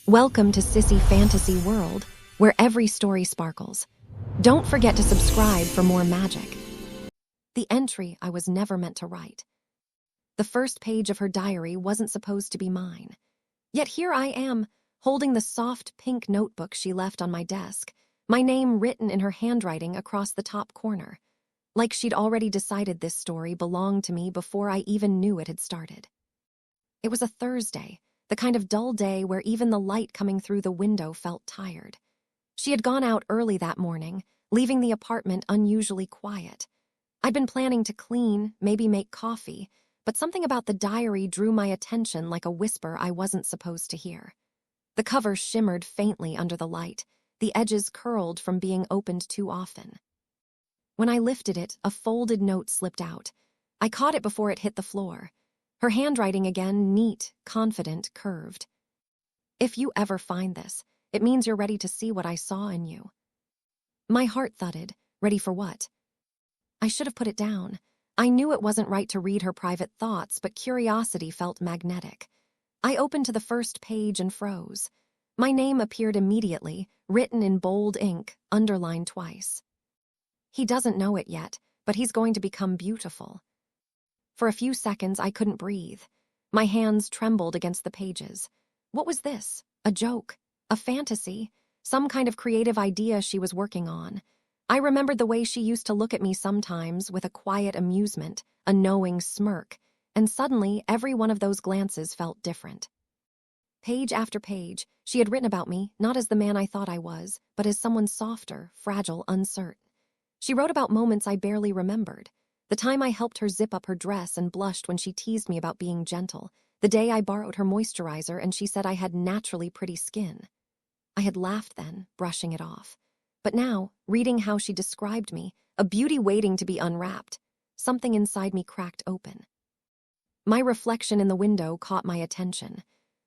Welcome to Sissy Fantasy World, where every story sparkles. Don't forget to subscribe for more magic. The entry I was never meant to write. The first page of her diary wasn't supposed to be mine. Yet here I am, holding the soft pink notebook she left on my desk, my name written in her handwriting across the top corner, like she'd already decided this story belonged to me before I even knew it had started. It was a Thursday, the kind of dull day where even the light coming through the window felt tired. She had gone out early that morning, leaving the apartment unusually quiet. I'd been planning to clean, maybe make coffee, but something about the diary drew my attention like a whisper I wasn't supposed to hear. The cover shimmered faintly under the light, the edges curled from being opened too often. When I lifted it, a folded note slipped out. I caught it before it hit the floor. Her handwriting again, neat, confident, curved. If you ever find this, it means you're ready to see what I saw in you. My heart thudded. Ready for what? I should have put it down. I knew it wasn't right to read her private thoughts, but curiosity felt magnetic. I opened to the first page and froze. My name appeared immediately, written in bold ink, underlined twice. He doesn't know it yet, but he's going to become beautiful. For a few seconds, I couldn't breathe. My hands trembled against the pages. What was this? A joke? A fantasy? Some kind of creative idea she was working on? I remembered the way she used to look at me sometimes with a quiet amusement, a knowing smirk, and suddenly every one of those glances felt different. Page after page, she had written about me, not as the man I thought I was, but as someone softer, fragile, uncertain. She wrote about moments I barely remembered. The time I helped her zip up her dress and blushed when she teased me about being gentle. The day I borrowed her moisturizer and she said I had naturally pretty skin. I had laughed then, brushing it off. But now, reading how she described me, a beauty waiting to be unwrapped, something inside me cracked open. My reflection in the window caught my attention.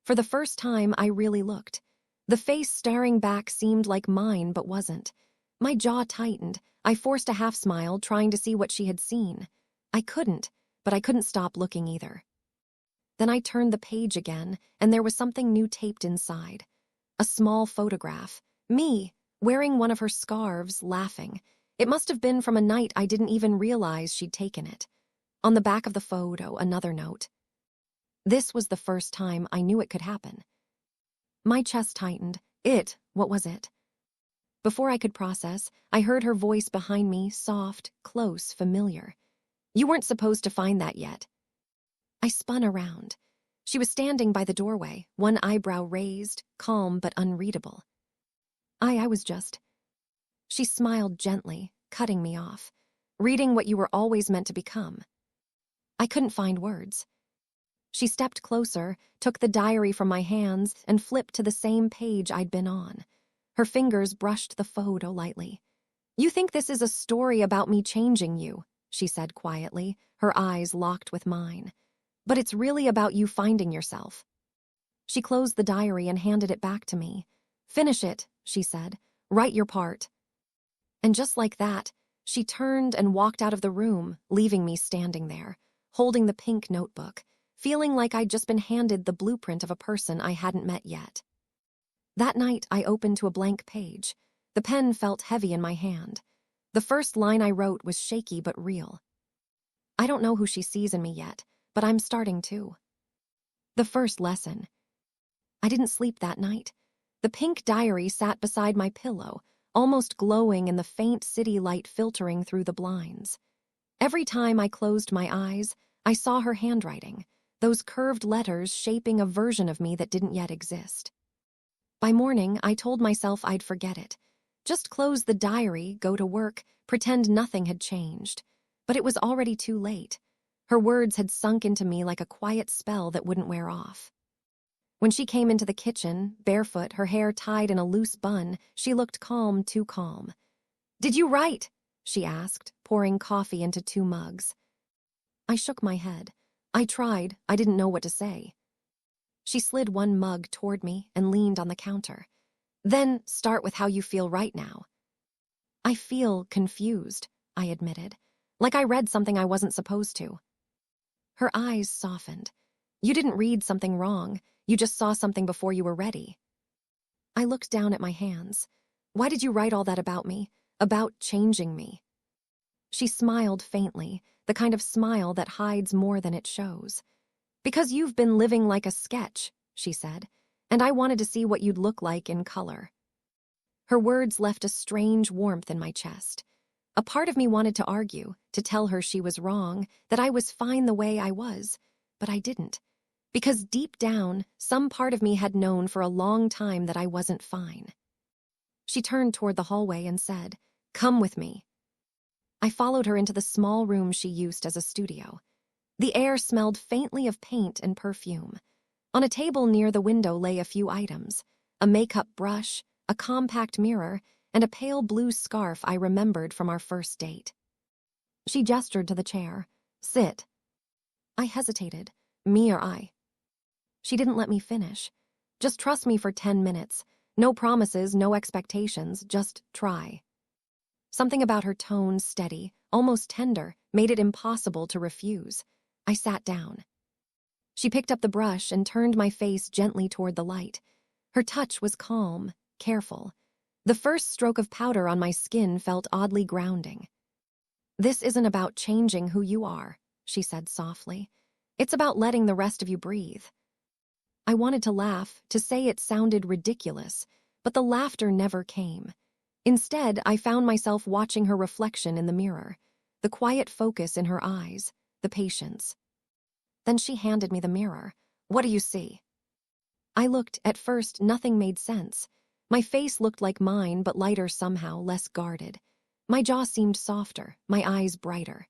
For the first time, I really looked. The face staring back seemed like mine, but wasn't. My jaw tightened. I forced a half smile, trying to see what she had seen. I couldn't, but I couldn't stop looking either. Then I turned the page again, and there was something new taped inside. A small photograph. Me, wearing one of her scarves, laughing. It must have been from a night I didn't even realize she'd taken it. On the back of the photo, another note. This was the first time I knew it could happen. My chest tightened. What was it? Before I could process, I heard her voice behind me, soft, close, familiar. You weren't supposed to find that yet. I spun around. She was standing by the doorway, one eyebrow raised, calm but unreadable. I was just... She smiled gently, cutting me off. Reading what you were always meant to become. I couldn't find words. She stepped closer, took the diary from my hands, and flipped to the same page I'd been on. Her fingers brushed the photo lightly. You think this is a story about me changing you, she said quietly, her eyes locked with mine. But it's really about you finding yourself. She closed the diary and handed it back to me. Finish it, she said. Write your part. And just like that, she turned and walked out of the room, leaving me standing there, holding the pink notebook, feeling like I'd just been handed the blueprint of a person I hadn't met yet. That night, I opened to a blank page. The pen felt heavy in my hand. The first line I wrote was shaky but real. I don't know who she sees in me yet, but I'm starting to. The first lesson. I didn't sleep that night. The pink diary sat beside my pillow, almost glowing in the faint city light filtering through the blinds. Every time I closed my eyes, I saw her handwriting, those curved letters shaping a version of me that didn't yet exist. By morning, I told myself I'd forget it. Just close the diary, go to work, pretend nothing had changed. But it was already too late. Her words had sunk into me like a quiet spell that wouldn't wear off. When she came into the kitchen, barefoot, her hair tied in a loose bun, she looked calm, too calm. "Did you write?" she asked, pouring coffee into 2 mugs. I shook my head. I tried. I didn't know what to say. She slid 1 mug toward me and leaned on the counter. Then start with how you feel right now. I feel confused, I admitted, like I read something I wasn't supposed to. Her eyes softened. You didn't read something wrong. You just saw something before you were ready. I looked down at my hands. Why did you write all that about me? About changing me? She smiled faintly, the kind of smile that hides more than it shows. Because you've been living like a sketch, she said, and I wanted to see what you'd look like in color. Her words left a strange warmth in my chest. A part of me wanted to argue, to tell her she was wrong, that I was fine the way I was, but I didn't. Because deep down, some part of me had known for a long time that I wasn't fine. She turned toward the hallway and said, "Come with me." I followed her into the small room she used as a studio. The air smelled faintly of paint and perfume. On a table near the window lay a few items: a makeup brush, a compact mirror, and a pale blue scarf I remembered from our first date. She gestured to the chair. "Sit." I hesitated. Me or I? She didn't let me finish. "Just trust me for 10 minutes. No promises, no expectations, just try." Something about her tone, steady, almost tender, made it impossible to refuse. I sat down. She picked up the brush and turned my face gently toward the light. Her touch was calm, careful. The first stroke of powder on my skin felt oddly grounding. "This isn't about changing who you are," she said softly. "It's about letting the rest of you breathe." I wanted to laugh, to say it sounded ridiculous, but the laughter never came. Instead, I found myself watching her reflection in the mirror, the quiet focus in her eyes, the patience. Then she handed me the mirror. "What do you see?" I looked. At first, nothing made sense. My face looked like mine, but lighter somehow, less guarded. My jaw seemed softer, my eyes brighter.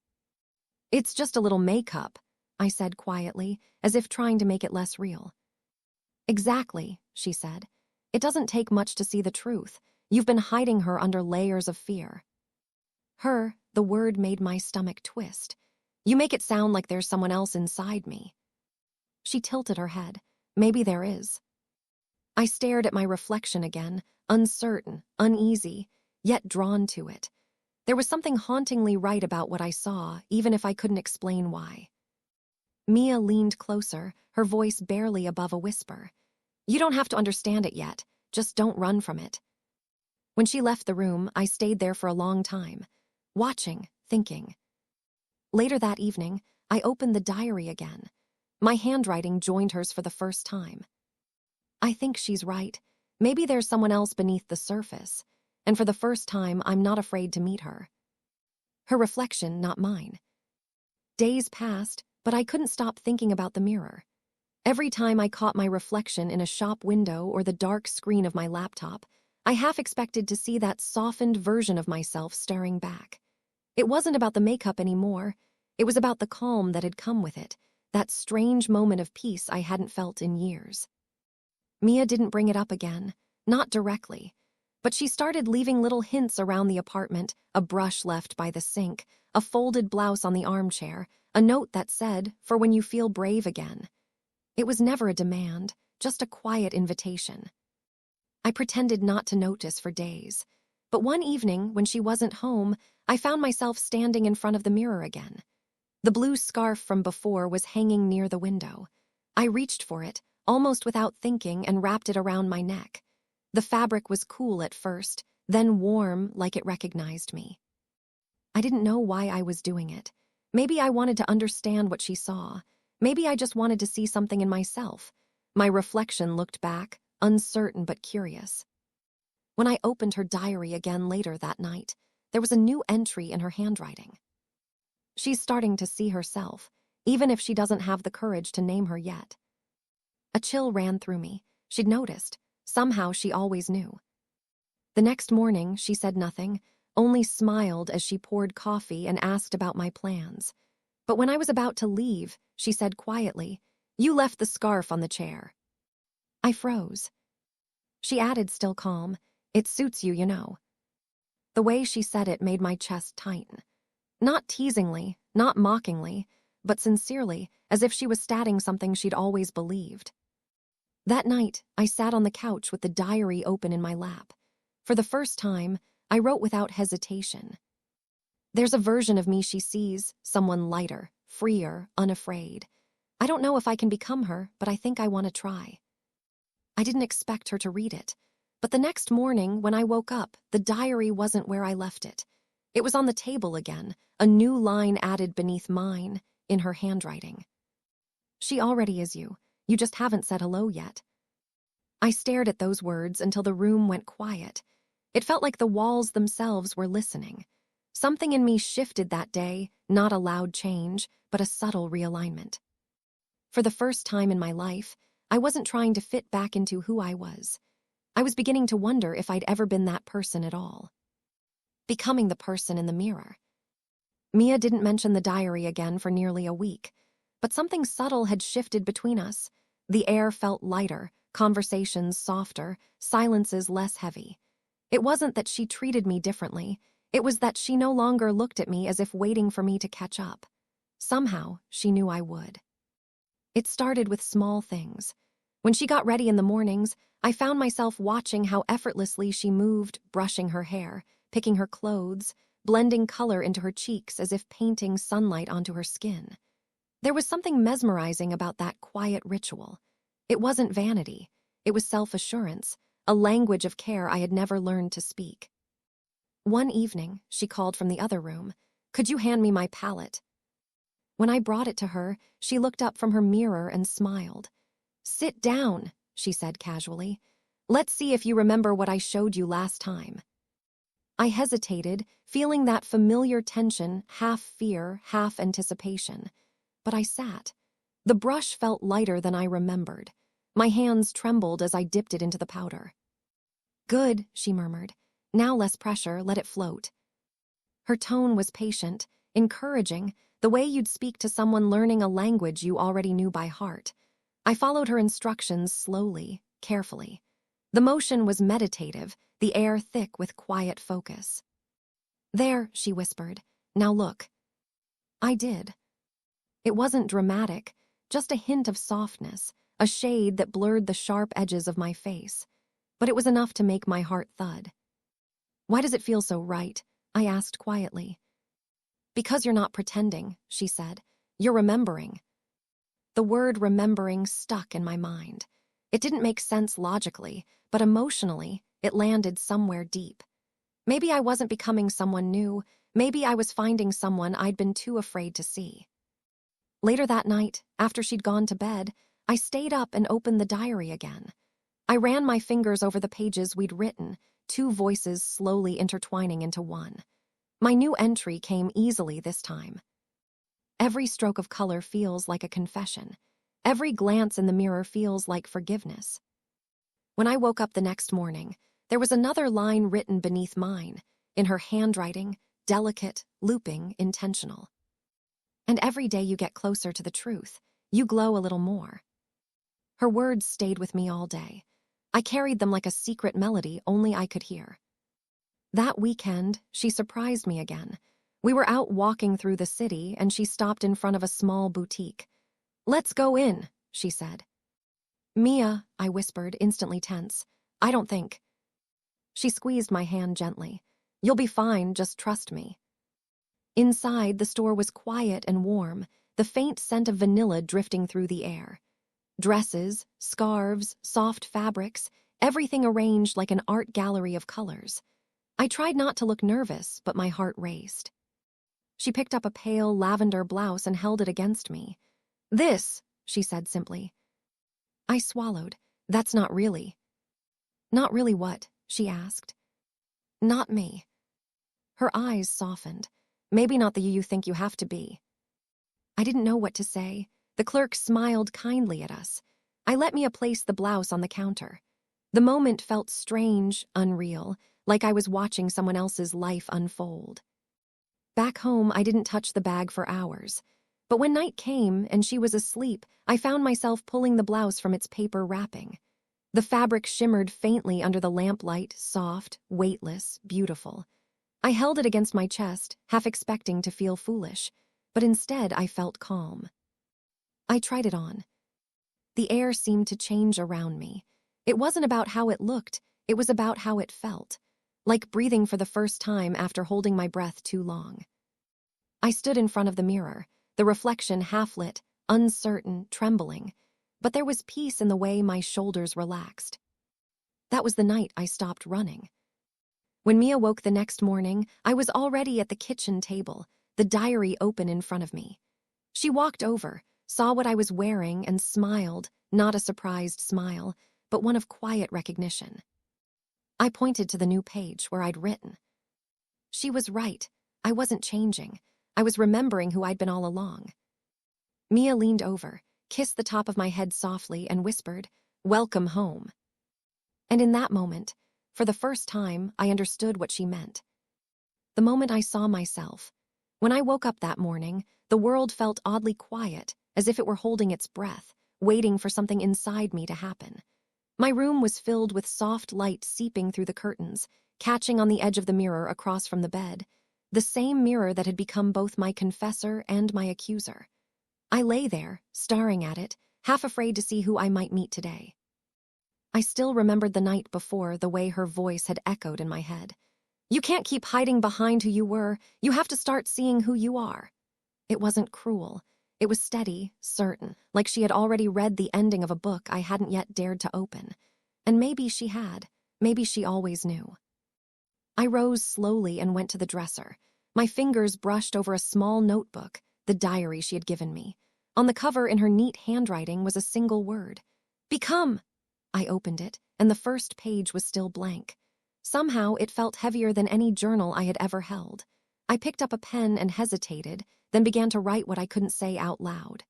"It's just a little makeup," I said quietly, as if trying to make it less real. "Exactly," she said. "It doesn't take much to see the truth. You've been hiding her under layers of fear." Her, the word made my stomach twist. "You make it sound like there's someone else inside me." She tilted her head. "Maybe there is." I stared at my reflection again, uncertain, uneasy, yet drawn to it. There was something hauntingly right about what I saw, even if I couldn't explain why. Mia leaned closer, her voice barely above a whisper. "You don't have to understand it yet. Just don't run from it." When she left the room, I stayed there for a long time, watching, thinking. Later that evening, I opened the diary again. My handwriting joined hers for the first time. "I think she's right. Maybe there's someone else beneath the surface, and for the first time, I'm not afraid to meet her." Her reflection, not mine. Days passed, but I couldn't stop thinking about the mirror. Every time I caught my reflection in a shop window or the dark screen of my laptop, I half expected to see that softened version of myself staring back. It wasn't about the makeup anymore. It was about the calm that had come with it, that strange moment of peace I hadn't felt in years. Mia didn't bring it up again, not directly, but she started leaving little hints around the apartment: a brush left by the sink, a folded blouse on the armchair, a note that said, "For when you feel brave again." It was never a demand, just a quiet invitation. I pretended not to notice for days, but one evening, when she wasn't home, I found myself standing in front of the mirror again. The blue scarf from before was hanging near the window. I reached for it, almost without thinking, and wrapped it around my neck. The fabric was cool at first, then warm, like it recognized me. I didn't know why I was doing it. Maybe I wanted to understand what she saw. Maybe I just wanted to see something in myself. My reflection looked back, uncertain but curious. When I opened her diary again later that night, there was a new entry in her handwriting. "She's starting to see herself, even if she doesn't have the courage to name her yet." A chill ran through me. She'd noticed. Somehow she always knew. The next morning, she said nothing, only smiled as she poured coffee and asked about my plans. But when I was about to leave, she said quietly, "You left the scarf on the chair." I froze. She added, still calm, "It suits you, you know." The way she said it made my chest tighten. Not teasingly, not mockingly, but sincerely, as if she was stating something she'd always believed. That night, I sat on the couch with the diary open in my lap. For the first time, I wrote without hesitation. There's a version of me she sees, someone lighter, freer, unafraid. I don't know if I can become her, but I think I want to try. I didn't expect her to read it, But the next morning, when I woke up, the diary wasn't where I left it. It was on the table again, a new line added beneath mine, in her handwriting. She already is you. You just haven't said hello yet. I stared at those words until the room went quiet. It felt like the walls themselves were listening. Something in me shifted that day, not a loud change, but a subtle realignment. For the first time in my life, I wasn't trying to fit back into who I was. I was beginning to wonder if I'd ever been that person at all. Becoming the person in the mirror. Mia didn't mention the diary again for nearly a week, but something subtle had shifted between us. The air felt lighter, conversations softer, silences less heavy. It wasn't that she treated me differently, it was that she no longer looked at me as if waiting for me to catch up. Somehow, she knew I would. It started with small things. When she got ready in the mornings, I found myself watching how effortlessly she moved, brushing her hair, picking her clothes, blending color into her cheeks as if painting sunlight onto her skin. There was something mesmerizing about that quiet ritual. It wasn't vanity. It was self-assurance, a language of care I had never learned to speak. One evening, she called from the other room, "Could you hand me my palette?" When I brought it to her, she looked up from her mirror and smiled. "Sit down," she said casually. "Let's see if you remember what I showed you last time." I hesitated, feeling that familiar tension, half fear, half anticipation. But I sat. The brush felt lighter than I remembered. My hands trembled as I dipped it into the powder. "Good," she murmured. "Now less pressure, let it float." Her tone was patient, encouraging, the way you'd speak to someone learning a language you already knew by heart. I followed her instructions slowly, carefully. The motion was meditative, the air thick with quiet focus. "There," she whispered. "Now look." I did. It wasn't dramatic, just a hint of softness, a shade that blurred the sharp edges of my face. But it was enough to make my heart thud. "Why does it feel so right?" I asked quietly. "Because you're not pretending," she said. "You're remembering." The word remembering stuck in my mind. It didn't make sense logically, but emotionally, it landed somewhere deep. Maybe I wasn't becoming someone new, maybe I was finding someone I'd been too afraid to see. Later that night, after she'd gone to bed, I stayed up and opened the diary again. I ran my fingers over the pages we'd written, two voices slowly intertwining into one. My new entry came easily this time. Every stroke of color feels like a confession. Every glance in the mirror feels like forgiveness. When I woke up the next morning, there was another line written beneath mine, in her handwriting, delicate, looping, intentional. "And every day you get closer to the truth, you glow a little more." Her words stayed with me all day. I carried them like a secret melody only I could hear. That weekend, she surprised me again. We were out walking through the city, and she stopped in front of a small boutique. "Let's go in," she said. "Mia," I whispered, instantly tense. "I don't think." She squeezed my hand gently. "You'll be fine, just trust me." Inside, the store was quiet and warm, the faint scent of vanilla drifting through the air. Dresses, scarves, soft fabrics, everything arranged like an art gallery of colors. I tried not to look nervous, but my heart raced. She picked up a pale lavender blouse and held it against me. "This," she said simply. I swallowed. "That's not really." "Not really what?" she asked. "Not me." Her eyes softened. "Maybe not the you think you have to be." I didn't know what to say. The clerk smiled kindly at us. I let Mia place the blouse on the counter. The moment felt strange, unreal, like I was watching someone else's life unfold. Back home, I didn't touch the bag for hours. But when night came and she was asleep, I found myself pulling the blouse from its paper wrapping. The fabric shimmered faintly under the lamplight, soft, weightless, beautiful. I held it against my chest, half expecting to feel foolish, but instead I felt calm. I tried it on. The air seemed to change around me. It wasn't about how it looked, it was about how it felt, like breathing for the first time after holding my breath too long. I stood in front of the mirror, the reflection half-lit, uncertain, trembling, but there was peace in the way my shoulders relaxed. That was the night I stopped running. When Mia woke the next morning, I was already at the kitchen table, the diary open in front of me. She walked over, saw what I was wearing, and smiled, not a surprised smile, but one of quiet recognition. I pointed to the new page where I'd written. She was right. I wasn't changing. I was remembering who I'd been all along. Mia leaned over, kissed the top of my head softly, and whispered, "Welcome home." And in that moment, for the first time, I understood what she meant. The moment I saw myself. When I woke up that morning, the world felt oddly quiet, as if it were holding its breath, waiting for something inside me to happen. My room was filled with soft light seeping through the curtains, catching on the edge of the mirror across from the bed, the same mirror that had become both my confessor and my accuser. I lay there, staring at it, half afraid to see who I might meet today. I still remembered the night before, the way her voice had echoed in my head. "You can't keep hiding behind who you were. You have to start seeing who you are." It wasn't cruel. It was steady, certain, like she had already read the ending of a book I hadn't yet dared to open. And maybe she had. Maybe she always knew. I rose slowly and went to the dresser. My fingers brushed over a small notebook, the diary she had given me. On the cover, in her neat handwriting, was a single word. "Become." I opened it, and the first page was still blank. Somehow, it felt heavier than any journal I had ever held. I picked up a pen and hesitated, then began to write what I couldn't say out loud.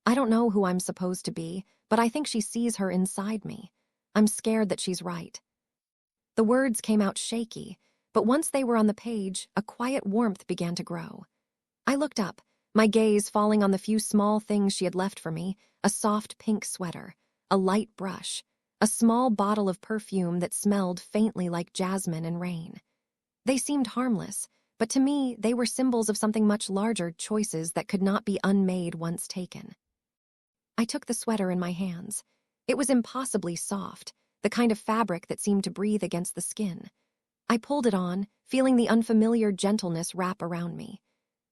"I don't know who I'm supposed to be, but I think she sees her inside me. I'm scared that she's right." The words came out shaky, but once they were on the page, a quiet warmth began to grow. I looked up, my gaze falling on the few small things she had left for me: a soft pink sweater, a light brush, a small bottle of perfume that smelled faintly like jasmine and rain. They seemed harmless, but to me, they were symbols of something much larger, choices that could not be unmade once taken. I took the sweater in my hands. It was impossibly soft, the kind of fabric that seemed to breathe against the skin. I pulled it on, feeling the unfamiliar gentleness wrap around me.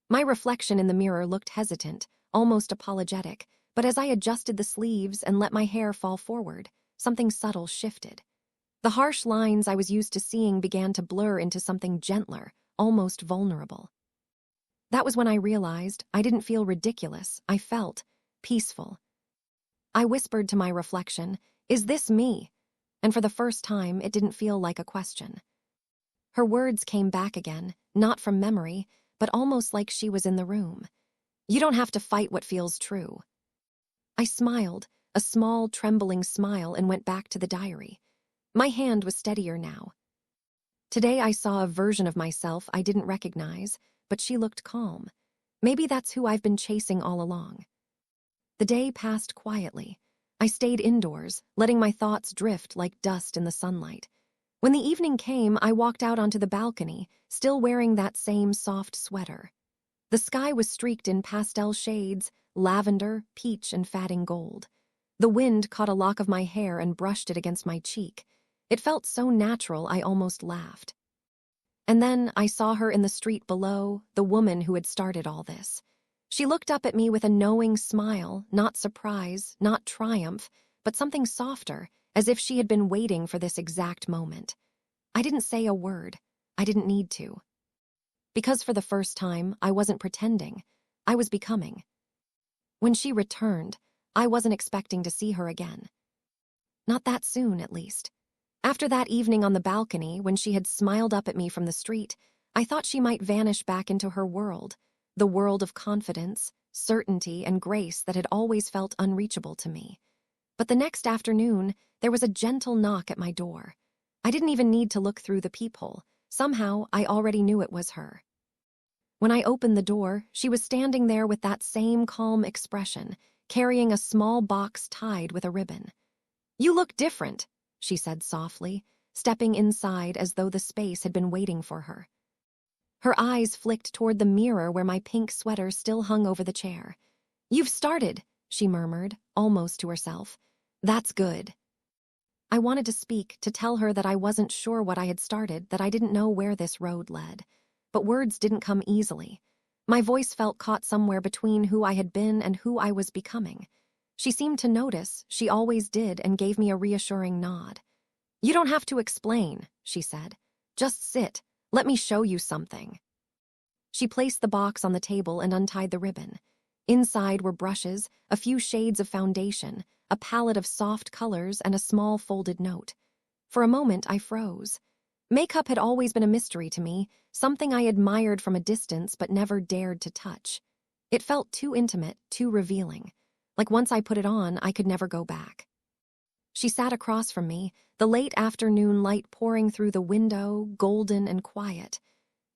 My reflection in the mirror looked hesitant, almost apologetic, but as I adjusted the sleeves and let my hair fall forward, something subtle shifted. The harsh lines I was used to seeing began to blur into something gentler, almost vulnerable. That was when I realized I didn't feel ridiculous. I felt peaceful. I whispered to my reflection, "Is this me?" And for the first time, it didn't feel like a question. Her words came back again, not from memory, but almost like she was in the room. "You don't have to fight what feels true." I smiled, a small, trembling smile, and went back to the diary. My hand was steadier now. Today I saw a version of myself I didn't recognize, but she looked calm. Maybe that's who I've been chasing all along. The day passed quietly. I stayed indoors, letting my thoughts drift like dust in the sunlight. When the evening came, I walked out onto the balcony, still wearing that same soft sweater. The sky was streaked in pastel shades, lavender, peach, and fatting gold. The wind caught a lock of my hair and brushed it against my cheek. It felt so natural I almost laughed. And then I saw her in the street below, the woman who had started all this. She looked up at me with a knowing smile, not surprise, not triumph, but something softer, as if she had been waiting for this exact moment. I didn't say a word. I didn't need to. Because for the first time, I wasn't pretending. I was becoming. When she returned, I wasn't expecting to see her again. Not that soon, at least. After that evening on the balcony, when she had smiled up at me from the street, I thought she might vanish back into her world, the world of confidence, certainty, and grace that had always felt unreachable to me. But the next afternoon, there was a gentle knock at my door. I didn't even need to look through the peephole. Somehow, I already knew it was her. When I opened the door, she was standing there with that same calm expression, carrying a small box tied with a ribbon. "You look different," she said softly, stepping inside as though the space had been waiting for her. Her eyes flicked toward the mirror where my pink sweater still hung over the chair. "You've started," she murmured, almost to herself. "That's good." I wanted to speak, to tell her that I wasn't sure what I had started, that I didn't know where this road led. But words didn't come easily. My voice felt caught somewhere between who I had been and who I was becoming. She seemed to notice, she always did, and gave me a reassuring nod. "You don't have to explain," she said. "Just sit. Let me show you something." She placed the box on the table and untied the ribbon. Inside were brushes, a few shades of foundation, a palette of soft colors, and a small folded note. For a moment, I froze. Makeup had always been a mystery to me, something I admired from a distance but never dared to touch. It felt too intimate, too revealing. Like once I put it on, I could never go back. She sat across from me, the late afternoon light pouring through the window, golden and quiet.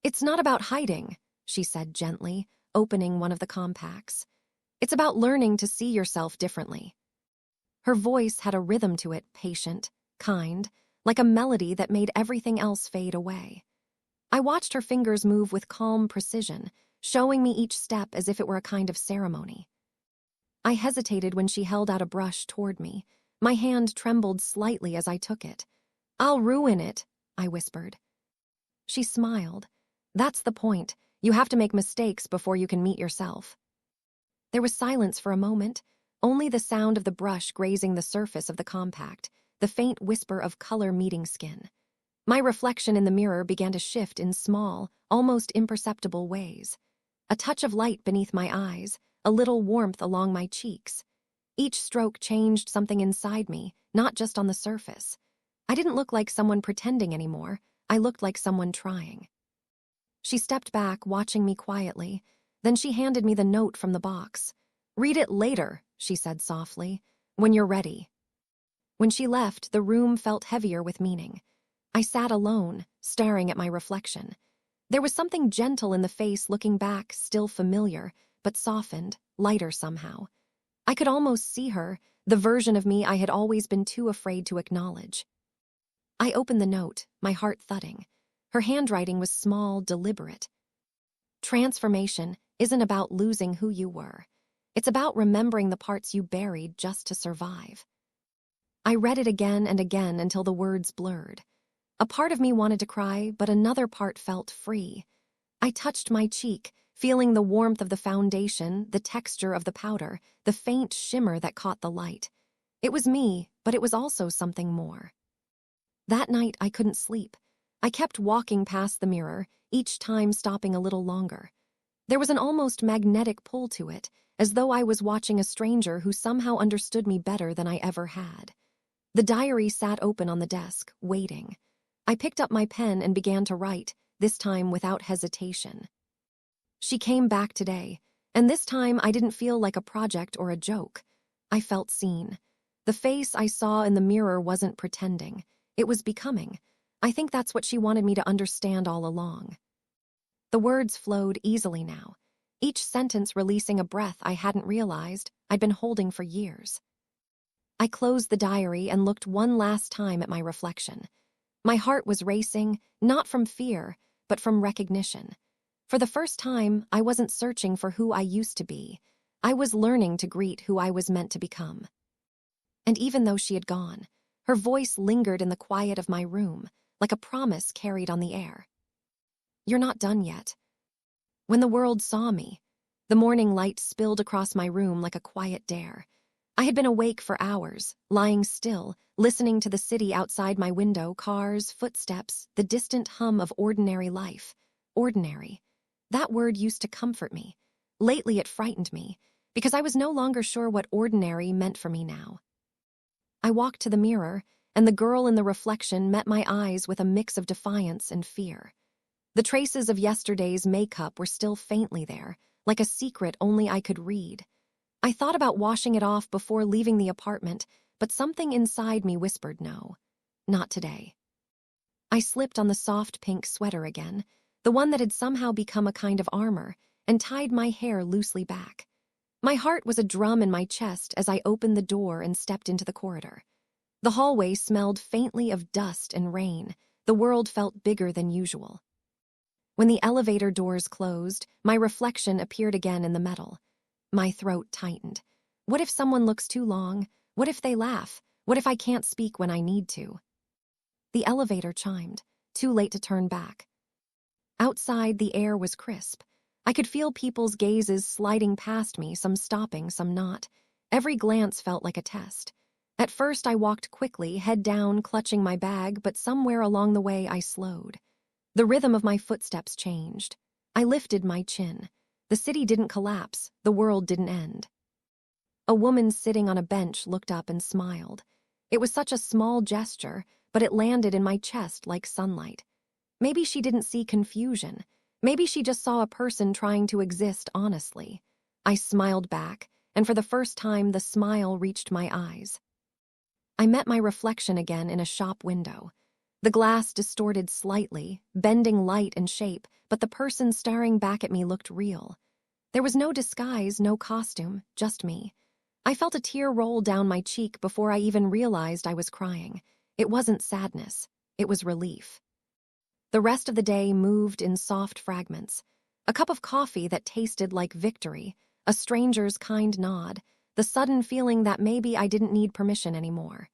"It's not about hiding," she said gently, opening one of the compacts. "It's about learning to see yourself differently." Her voice had a rhythm to it, patient, kind, like a melody that made everything else fade away. I watched her fingers move with calm precision, showing me each step as if it were a kind of ceremony. I hesitated when she held out a brush toward me. My hand trembled slightly as I took it. "I'll ruin it," I whispered. She smiled. "That's the point. You have to make mistakes before you can meet yourself." There was silence for a moment, only the sound of the brush grazing the surface of the compact, the faint whisper of color meeting skin. My reflection in the mirror began to shift in small, almost imperceptible ways. A touch of light beneath my eyes, a little warmth along my cheeks. Each stroke changed something inside me, not just on the surface. I didn't look like someone pretending anymore. I looked like someone trying. She stepped back, watching me quietly. Then she handed me the note from the box. "Read it later," she said softly, "when you're ready." When she left, the room felt heavier with meaning. I sat alone, staring at my reflection. There was something gentle in the face looking back, still familiar, but softened, lighter somehow. I could almost see her, the version of me I had always been too afraid to acknowledge. I opened the note, my heart thudding. Her handwriting was small, deliberate. "Transformation isn't about losing who you were. It's about remembering the parts you buried just to survive." I read it again and again until the words blurred. A part of me wanted to cry, but another part felt free. I touched my cheek, feeling the warmth of the foundation, the texture of the powder, the faint shimmer that caught the light. It was me, but it was also something more. That night, I couldn't sleep. I kept walking past the mirror, each time stopping a little longer. There was an almost magnetic pull to it, as though I was watching a stranger who somehow understood me better than I ever had. The diary sat open on the desk, waiting. I picked up my pen and began to write, this time without hesitation. She came back today, and this time I didn't feel like a project or a joke. I felt seen. The face I saw in the mirror wasn't pretending. It was becoming. I think that's what she wanted me to understand all along. The words flowed easily now, each sentence releasing a breath I hadn't realized I'd been holding for years. I closed the diary and looked one last time at my reflection. My heart was racing, not from fear, but from recognition. For the first time, I wasn't searching for who I used to be. I was learning to greet who I was meant to become. And even though she had gone, her voice lingered in the quiet of my room, like a promise carried on the air. "You're not done yet." When the world saw me, the morning light spilled across my room like a quiet dare. I had been awake for hours, lying still, listening to the city outside my window, cars, footsteps, the distant hum of ordinary life. Ordinary. That word used to comfort me. Lately it frightened me, because I was no longer sure what ordinary meant for me now. I walked to the mirror, and the girl in the reflection met my eyes with a mix of defiance and fear. The traces of yesterday's makeup were still faintly there, like a secret only I could read. I thought about washing it off before leaving the apartment, but something inside me whispered no. Not today. I slipped on the soft pink sweater again, the one that had somehow become a kind of armor, and tied my hair loosely back. My heart was a drum in my chest as I opened the door and stepped into the corridor. The hallway smelled faintly of dust and rain. The world felt bigger than usual. When the elevator doors closed, my reflection appeared again in the metal. My throat tightened. What if someone looks too long? What if they laugh? What if I can't speak when I need to? The elevator chimed, too late to turn back. Outside, the air was crisp. I could feel people's gazes sliding past me, some stopping, some not. Every glance felt like a test. At first, I walked quickly, head down, clutching my bag, but somewhere along the way I slowed. The rhythm of my footsteps changed. I lifted my chin. The city didn't collapse, the world didn't end. A woman sitting on a bench looked up and smiled. It was such a small gesture, but it landed in my chest like sunlight. Maybe she didn't see confusion. Maybe she just saw a person trying to exist honestly. I smiled back, and for the first time the smile reached my eyes. I met my reflection again in a shop window. The glass distorted slightly, bending light and shape, but the person staring back at me looked real. There was no disguise, no costume, just me. I felt a tear roll down my cheek before I even realized I was crying. It wasn't sadness, it was relief. The rest of the day moved in soft fragments. A cup of coffee that tasted like victory, a stranger's kind nod, the sudden feeling that maybe I didn't need permission anymore.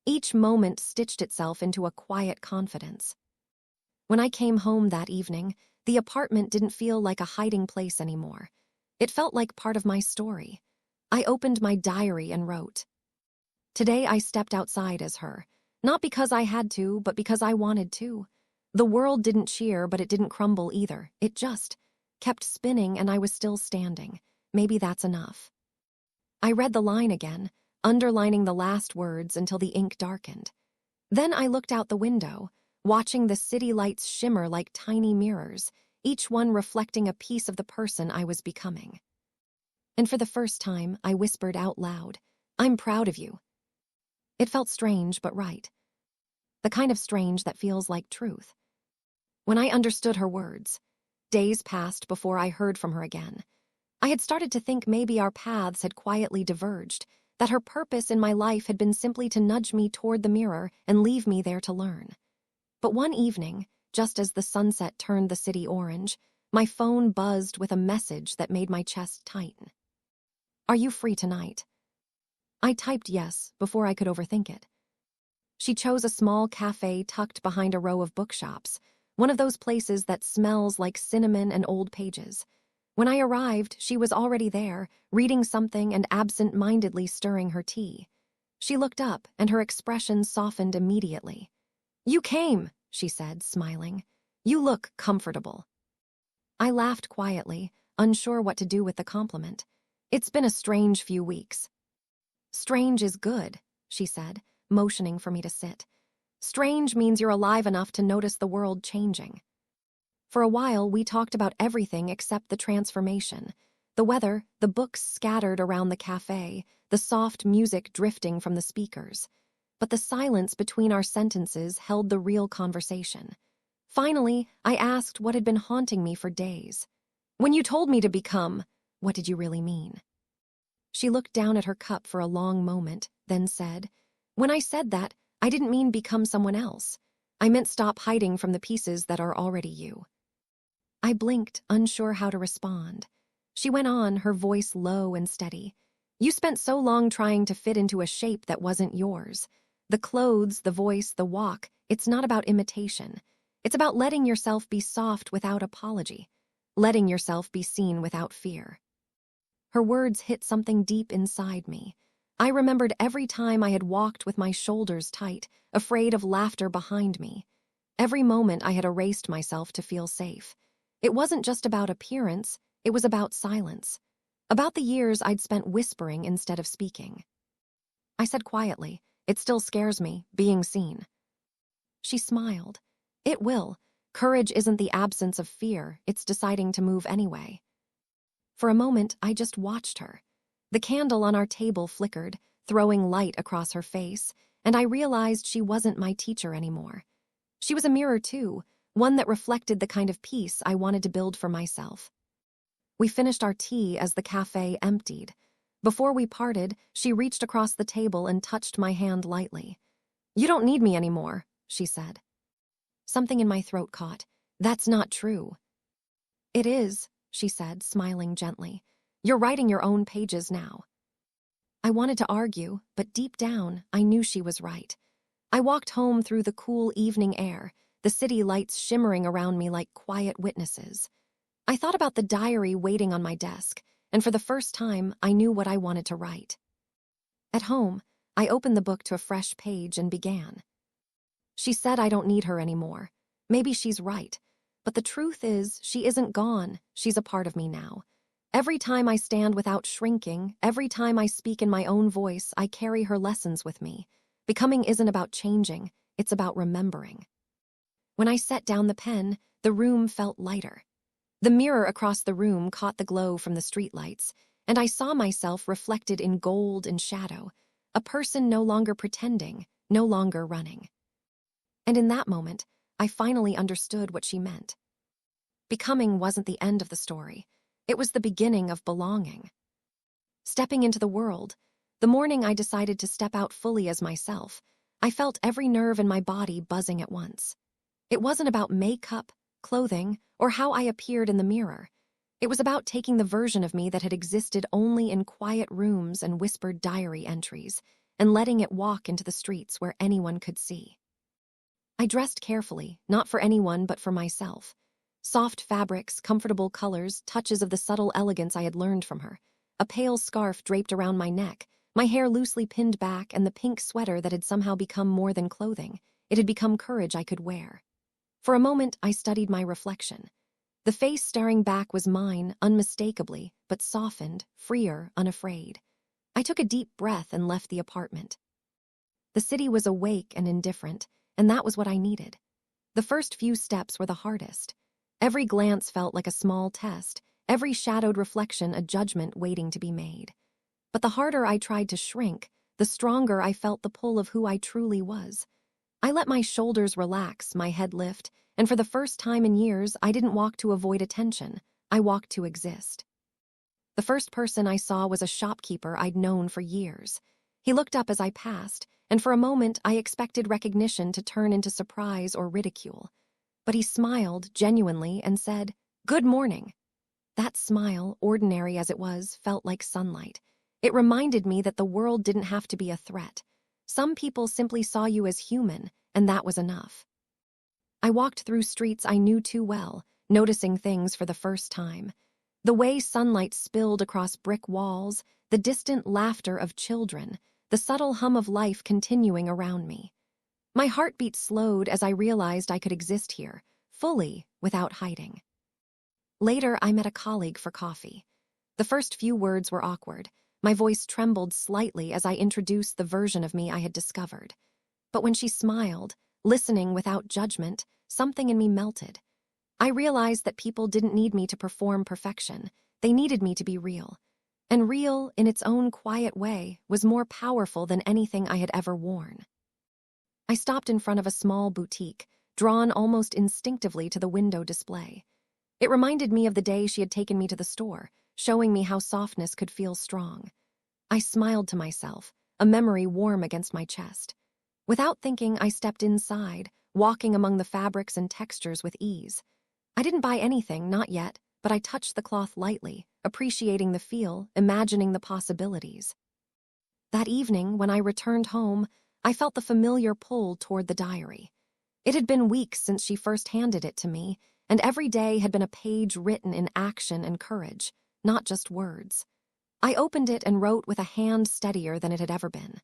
Each moment stitched itself into a quiet confidence. When I came home that evening, the apartment didn't feel like a hiding place anymore. It felt like part of my story. I opened my diary and wrote. Today I stepped outside as her, not because I had to, but because I wanted to. The world didn't cheer, but it didn't crumble either. It just kept spinning, and I was still standing. Maybe that's enough. I read the line again, underlining the last words until the ink darkened. Then I looked out the window, watching the city lights shimmer like tiny mirrors, each one reflecting a piece of the person I was becoming. And for the first time, I whispered out loud, "I'm proud of you." It felt strange but right. The kind of strange that feels like truth. When I understood her words, days passed before I heard from her again. I had started to think maybe our paths had quietly diverged, that her purpose in my life had been simply to nudge me toward the mirror and leave me there to learn. But one evening, just as the sunset turned the city orange, my phone buzzed with a message that made my chest tighten. "Are you free tonight?" I typed yes before I could overthink it. She chose a small cafe tucked behind a row of bookshops, one of those places that smells like cinnamon and old pages. When I arrived, she was already there, reading something and absent-mindedly stirring her tea. She looked up, and her expression softened immediately. "You came," she said, smiling. "You look comfortable." I laughed quietly, unsure what to do with the compliment. It's been a strange few weeks. "Strange is good," she said, motioning for me to sit. "Strange means you're alive enough to notice the world changing." For a while, we talked about everything except the transformation. The weather, the books scattered around the cafe, the soft music drifting from the speakers. But the silence between our sentences held the real conversation. Finally, I asked what had been haunting me for days. "When you told me to become, what did you really mean?" She looked down at her cup for a long moment, then said, "When I said that, I didn't mean become someone else. I meant stop hiding from the pieces that are already you." I blinked, unsure how to respond. She went on, her voice low and steady. "You spent so long trying to fit into a shape that wasn't yours. The clothes, the voice, the walk, it's not about imitation. It's about letting yourself be soft without apology, letting yourself be seen without fear." Her words hit something deep inside me. I remembered every time I had walked with my shoulders tight, afraid of laughter behind me. Every moment I had erased myself to feel safe. It wasn't just about appearance, it was about silence. About the years I'd spent whispering instead of speaking. I said quietly, "It still scares me, being seen." She smiled. "It will. Courage isn't the absence of fear, it's deciding to move anyway." For a moment, I just watched her. The candle on our table flickered, throwing light across her face, and I realized she wasn't my teacher anymore. She was a mirror too, one that reflected the kind of peace I wanted to build for myself. We finished our tea as the cafe emptied. Before we parted, she reached across the table and touched my hand lightly. "You don't need me anymore," she said. Something in my throat caught. "That's not true." "It is," she said, smiling gently. "You're writing your own pages now." I wanted to argue, but deep down, I knew she was right. I walked home through the cool evening air, the city lights shimmering around me like quiet witnesses. I thought about the diary waiting on my desk, and for the first time, I knew what I wanted to write. At home, I opened the book to a fresh page and began. She said I don't need her anymore. Maybe she's right. But the truth is, she isn't gone. She's a part of me now. Every time I stand without shrinking, every time I speak in my own voice, I carry her lessons with me. Becoming isn't about changing, it's about remembering. When I set down the pen, the room felt lighter. The mirror across the room caught the glow from the streetlights, and I saw myself reflected in gold and shadow, a person no longer pretending, no longer running. And in that moment, I finally understood what she meant. Becoming wasn't the end of the story. It was the beginning of belonging. Stepping into the world, the morning I decided to step out fully as myself, I felt every nerve in my body buzzing at once. It wasn't about makeup, clothing, or how I appeared in the mirror. It was about taking the version of me that had existed only in quiet rooms and whispered diary entries, and letting it walk into the streets where anyone could see. I dressed carefully, not for anyone but for myself. Soft fabrics, comfortable colors, touches of the subtle elegance I had learned from her. A pale scarf draped around my neck, my hair loosely pinned back, and the pink sweater that had somehow become more than clothing. It had become courage I could wear. For a moment, I studied my reflection. The face staring back was mine, unmistakably, but softened, freer, unafraid. I took a deep breath and left the apartment. The city was awake and indifferent, and that was what I needed. The first few steps were the hardest. Every glance felt like a small test, every shadowed reflection a judgment waiting to be made. But the harder I tried to shrink, the stronger I felt the pull of who I truly was. I let my shoulders relax, my head lift, and for the first time in years, I didn't walk to avoid attention. I walked to exist. The first person I saw was a shopkeeper I'd known for years. He looked up as I passed, and for a moment I expected recognition to turn into surprise or ridicule. But he smiled genuinely and said, "Good morning." That smile, ordinary as it was, felt like sunlight. It reminded me that the world didn't have to be a threat. Some people simply saw you as human, and that was enough. I walked through streets I knew too well, noticing things for the first time. The way sunlight spilled across brick walls, the distant laughter of children, the subtle hum of life continuing around me. My heartbeat slowed as I realized I could exist here, fully, without hiding. Later, I met a colleague for coffee. The first few words were awkward. My voice trembled slightly as I introduced the version of me I had discovered. But when she smiled, listening without judgment, something in me melted. I realized that people didn't need me to perform perfection. They needed me to be real. And real, in its own quiet way, was more powerful than anything I had ever worn. I stopped in front of a small boutique, drawn almost instinctively to the window display. It reminded me of the day she had taken me to the store, showing me how softness could feel strong. I smiled to myself, a memory warm against my chest. Without thinking, I stepped inside, walking among the fabrics and textures with ease. I didn't buy anything, not yet, but I touched the cloth lightly, appreciating the feel, imagining the possibilities. That evening, when I returned home, I felt the familiar pull toward the diary. It had been weeks since she first handed it to me, and every day had been a page written in action and courage, not just words. I opened it and wrote with a hand steadier than it had ever been.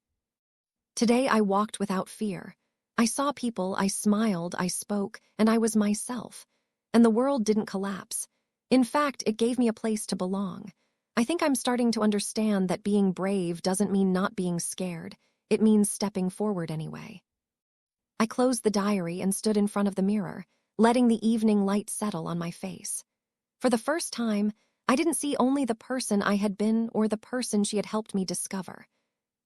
Today I walked without fear. I saw people, I smiled, I spoke, and I was myself. And the world didn't collapse. In fact, it gave me a place to belong. I think I'm starting to understand that being brave doesn't mean not being scared. It means stepping forward anyway. I closed the diary and stood in front of the mirror, letting the evening light settle on my face. For the first time, I didn't see only the person I had been or the person she had helped me discover.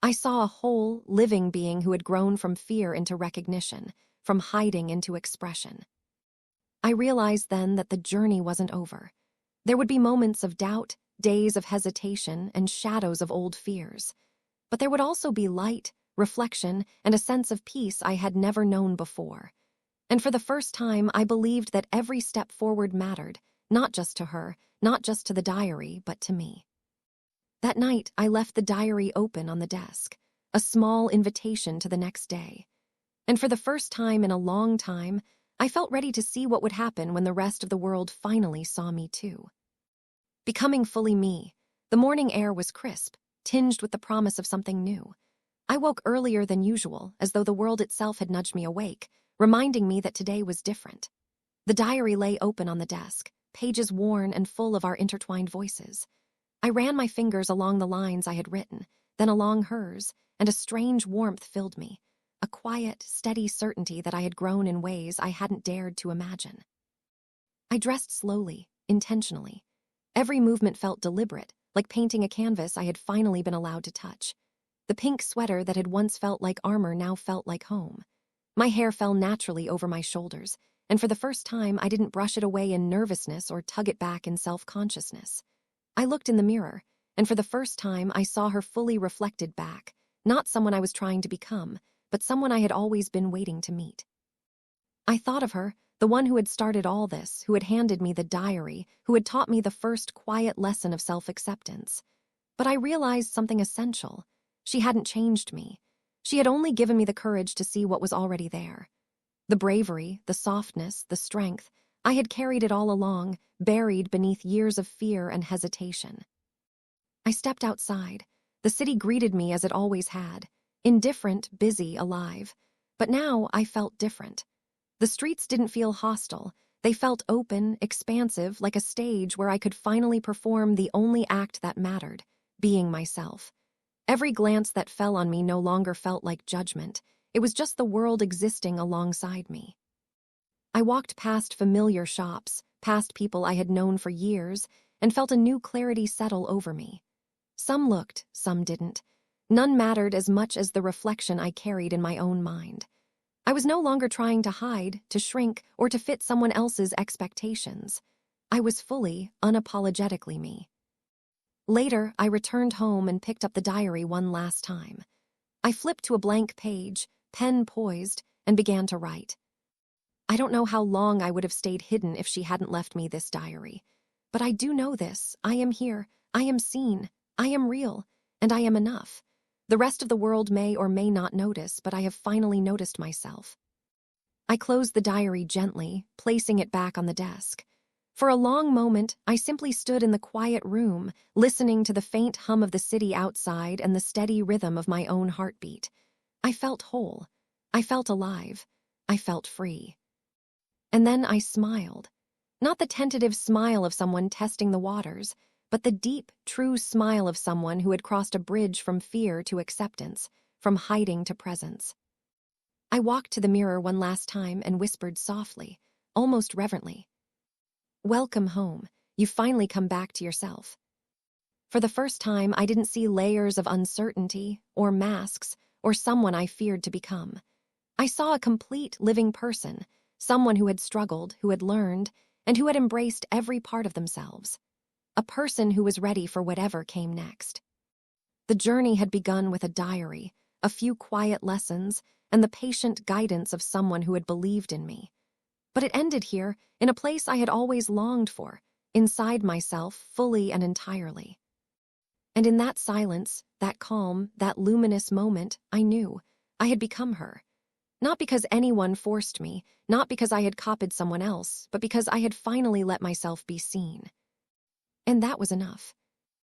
I saw a whole, living being who had grown from fear into recognition, from hiding into expression. I realized then that the journey wasn't over. There would be moments of doubt, days of hesitation, and shadows of old fears. But there would also be light, reflection, and a sense of peace I had never known before. And for the first time, I believed that every step forward mattered, not just to her, not just to the diary, but to me. That night, I left the diary open on the desk, a small invitation to the next day. And for the first time in a long time, I felt ready to see what would happen when the rest of the world finally saw me too. Becoming fully me, the morning air was crisp, tinged with the promise of something new. I woke earlier than usual, as though the world itself had nudged me awake, reminding me that today was different. The diary lay open on the desk, pages worn and full of our intertwined voices. I ran my fingers along the lines I had written, then along hers, and a strange warmth filled me, a quiet, steady certainty that I had grown in ways I hadn't dared to imagine. I dressed slowly, intentionally. Every movement felt deliberate, like painting a canvas I had finally been allowed to touch. The pink sweater that had once felt like armor now felt like home. My hair fell naturally over my shoulders, and for the first time I didn't brush it away in nervousness or tug it back in self-consciousness. I looked in the mirror, and for the first time I saw her fully reflected back, not someone I was trying to become, but someone I had always been waiting to meet. I thought of her, the one who had started all this, who had handed me the diary, who had taught me the first quiet lesson of self-acceptance. But I realized something essential. She hadn't changed me. She had only given me the courage to see what was already there. The bravery, the softness, the strength, I had carried it all along, buried beneath years of fear and hesitation. I stepped outside. The city greeted me as it always had, indifferent, busy, alive. But now I felt different. The streets didn't feel hostile. They felt open, expansive, like a stage where I could finally perform the only act that mattered, being myself. Every glance that fell on me no longer felt like judgment. It was just the world existing alongside me. I walked past familiar shops, past people I had known for years, and felt a new clarity settle over me. Some looked, some didn't. None mattered as much as the reflection I carried in my own mind. I was no longer trying to hide, to shrink, or to fit someone else's expectations. I was fully, unapologetically me. Later, I returned home and picked up the diary one last time. I flipped to a blank page, pen poised, and began to write. I don't know how long I would have stayed hidden if she hadn't left me this diary. But I do know this. I am here. I am seen. I am real. And I am enough. The rest of the world may or may not notice, but I have finally noticed myself. I closed the diary gently, placing it back on the desk. For a long moment, I simply stood in the quiet room, listening to the faint hum of the city outside and the steady rhythm of my own heartbeat. I felt whole. I felt alive. I felt free. And then I smiled. Not the tentative smile of someone testing the waters, but the deep, true smile of someone who had crossed a bridge from fear to acceptance, from hiding to presence. I walked to the mirror one last time and whispered softly, almost reverently, "Welcome home. You've finally come back to yourself." For the first time, I didn't see layers of uncertainty, or masks, or someone I feared to become. I saw a complete, living person, someone who had struggled, who had learned, and who had embraced every part of themselves. A person who was ready for whatever came next. The journey had begun with a diary, a few quiet lessons, and the patient guidance of someone who had believed in me. But it ended here, in a place I had always longed for, inside myself, fully and entirely. And in that silence, that calm, that luminous moment, I knew I had become her. Not because anyone forced me, not because I had copied someone else, but because I had finally let myself be seen. And that was enough.